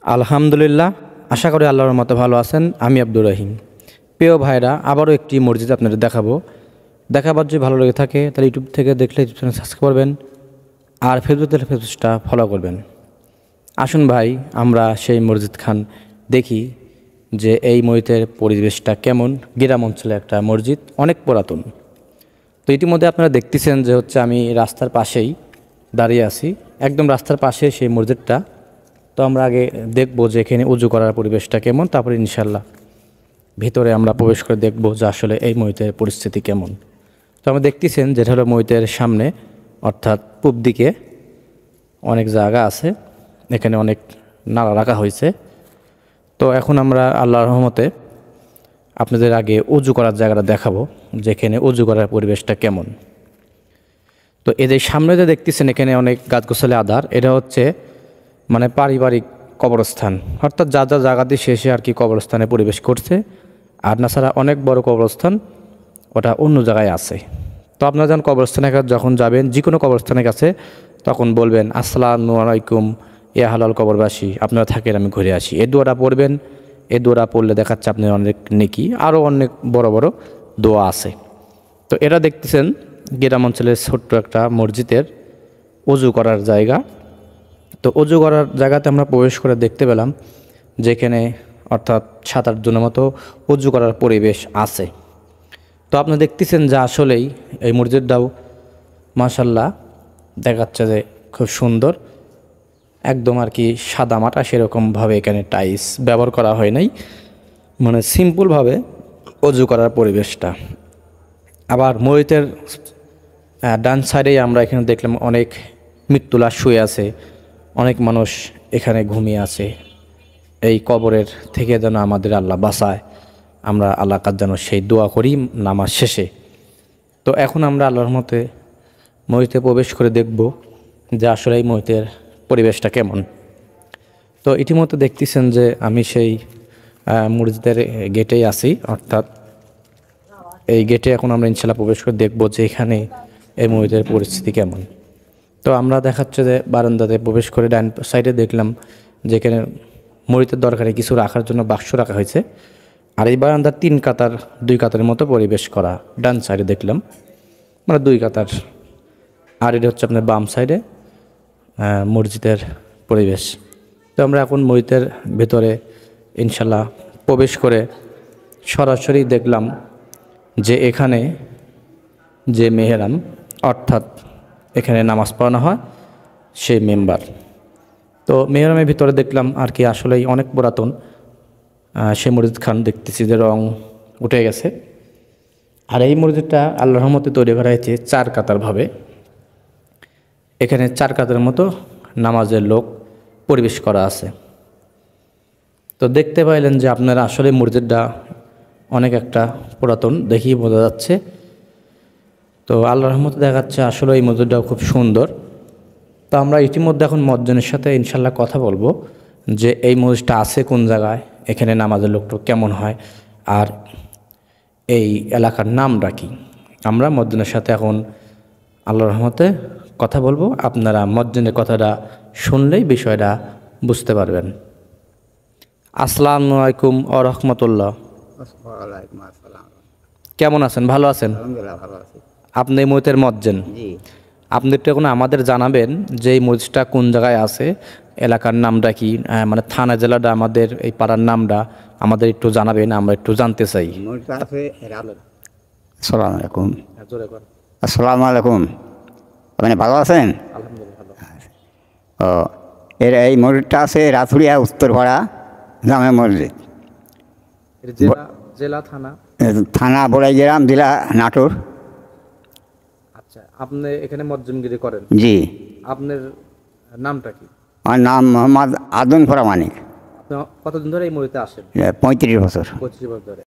আলহামদুলিল্লাহ, আশা করি আল্লাহর মতো ভালো আছেন। আমি আব্দুর রহিম। প্রিয় ভাইরা, আবারও একটি মসজিদ আপনাদের দেখাবার যদি ভালো লেগে থাকে তাহলে ইউটিউব থেকে দেখলে ইউটিউব চ্যানেল সাবস্ক্রাইব করবেন, আর ফেসবুক থেকে ফেসবুকটা ফলো করবেন। আসুন ভাই, আমরা সেই মসজিদ খান দেখি যে এই মসজিদের পরিবেশটা কেমন। গ্রাম অঞ্চলে একটা মসজিদ, অনেক পুরাতন। তো ইতিমধ্যে আপনারা দেখতেছেন যে আমি রাস্তার পাশেই দাঁড়িয়ে আছি, একদম রাস্তার পাশে সেই মসজিদটা। তো আমরা আগে দেখবো যে এখানে উজু করার পরিবেশটা কেমন, তারপরে ইনশাল্লাহ ভিতরে আমরা প্রবেশ করে দেখব যে আসলে এই মসজিদের পরিস্থিতি কেমন। তো আমরা দেখতেছেন যেটা হলো মসজিদের সামনে, অর্থাৎ পূব দিকে অনেক জায়গা আছে, এখানে অনেক নালা রাখা হয়েছে। তো এখন আমরা আল্লাহর রহমতে আপনাদের আগে উজু করার জায়গাটা দেখাবো, যেখানে উজু করার পরিবেশটা কেমন। তো এদের সামনে যে দেখতেছেন এখানে অনেক গাছগাছালি আধার, এটা হচ্ছে মানে পারিবারিক কবরস্থান, অর্থাৎ যা যা জায়গাতে শেষে আর কি কবরস্থানে পরিবেশ করছে। আর না ছাড়া অনেক বড় কবরস্থান ওটা অন্য জায়গায় আছে। তো আপনারা যখন কবরস্থানে যখন যাবেন, যে কোনো কবরস্থানের কাছে, তখন বলবেন আসসালামু আলাইকুম ইয়া হালাল কবরবাসী, আপনারা থাকেন, আমি ঘুরে আসি। এই দোয়াটা পড়বেন। এই দোয়াটা পড়লে দেখাচ্ছে আপনার অনেক নেকি, আরও অনেক বড় বড় দোয়া আছে। তো এটা দেখতেছেন গ্রাম অঞ্চলের ছোট্ট একটা মসজিদের উজু করার জায়গা। তো উজু করার জায়গাতে আমরা প্রবেশ করে দেখতে পেলাম যেখানে অর্থাৎ 7-8 জনের মতো উজু করার পরিবেশ আছে। তো আপনি দেখতেছেন যে আসলেই এই মসজিদটাও মাশাল্লাহ দেখাচ্ছে যে খুব সুন্দর, একদম আর কি সাদা মাটা, সেরকমভাবে এখানে টাইলস ব্যবহার করা হয় নাই, মানে সিম্পলভাবে উজু করার পরিবেশটা। আবার মসজিদের ডান সাইডেই আমরা এখানে দেখলাম অনেক মৃত্যু লাশ শুয়ে আছে, অনেক মানুষ এখানে ঘুমিয়ে আছে। এই কবরের থেকে যেন আমাদের আল্লাহ বাঁচায়, আমরা আল্লাহ কাছে যেন সেই দোয়া করি নামাজ শেষে। তো এখন আমরা আল্লাহর মতে মসজিদে প্রবেশ করে দেখব যে আসলে এই মসজিদের পরিবেশটা কেমন। তো ইতিমধ্যে দেখতেছেন যে আমি সেই মসজিদের গেটেই আছি, অর্থাৎ এই গেটে এখন আমরা ইনশাল্লাহ প্রবেশ করে দেখব যে এখানে এই মসজিদের পরিস্থিতি কেমন। তো আমরা দেখাচ্ছে যে বারান্দাতে প্রবেশ করে ডান সাইডে দেখলাম যেখানে মসজিদের দরকারে কিছু রাখার জন্য বাক্স রাখা হয়েছে। আর এই বারান্দার 2 কাতারের মতো পরিবেশ করা, ডান সাইডে দেখলাম, মানে 2 কাতার। আর এটা হচ্ছে আপনার বাম সাইডে মসজিদের পরিবেশ। তো আমরা এখন মসজিদের ভেতরে ইনশাল্লাহ প্রবেশ করে সরাসরি দেখলাম যে এখানে যে মেহরাম, অর্থাৎ এখানে নামাজ পড়ানো হয়, সেই মেম্বার। তো মেহরামের ভিতরে দেখলাম আর কি আসলেই অনেক পুরাতন। সেই মসজিদ খান দেখতেছি যে রং উঠে গেছে। আর এই মসজিদটা আল্লাহর রহমতে তৈরি করা হয়েছে 4 কাতারভাবে। এখানে 4 কাতারের মতো নামাজের লোক পরিবেশ করা আছে। তো দেখতে পাইলেন যে আপনারা আসলে মসজিদটা অনেক একটা পুরাতন, দেখেই বোঝা যাচ্ছে। তো আল্লাহর রহমতে দেখাচ্ছে আসলে এই মসজিদটাও খুব সুন্দর। তো আমরা ইতিমধ্যে এখন মুয়াজ্জিনের সাথে ইনশাল্লাহ কথা বলবো যে এই মসজিদটা আছে কোন জায়গায়, এখানে নামাজের লোকটা কেমন হয়, আর এই এলাকার নামটা কি। আমরা মুয়াজ্জিনের সাথে এখন আল্লাহর রহমতে কথা বলবো। আপনারা মুয়াজ্জিনের কথাটা শুনলেই বিষয়টা বুঝতে পারবেন। আসসালামু আলাইকুম ওয়া রাহমাতুল্লাহ। কেমন আছেন? ভালো আছেন? আলহামদুলিল্লাহ ভালো আছি। আপনি এই মসজিদের মুয়াজ্জিন। জি। আপনি একটু এখন আমাদের জানাবেন যে এই মসজিদটা কোন জায়গায় আছে, এলাকার নামটা কি, মানে থানা জেলাটা, আমাদের এই পাড়ার নামটা আমাদের একটু জানাবেন, আমরা একটু জানতে চাই। আসসালামু আলাইকুম। আসসালামু আলাইকুম। আপনি ভালো আছেন? ও, এই মসজিদটা আছে রাতুরিয়া উত্তরপাড়া জামে মসজিদ, জেলা থানা থানা বড়াইগ্রাম, জেলা নাটোর। আচ্ছা, আপনি এখানে মুয়াজ্জিনগিরি করেন? জি। আপনার নামটা কি? আমার নাম মোহাম্মদ আদম ফরামানিক। আপনি কতদিন ধরে এই মসজিদে আসেন? 35 বছর। 25 বছর ধরে।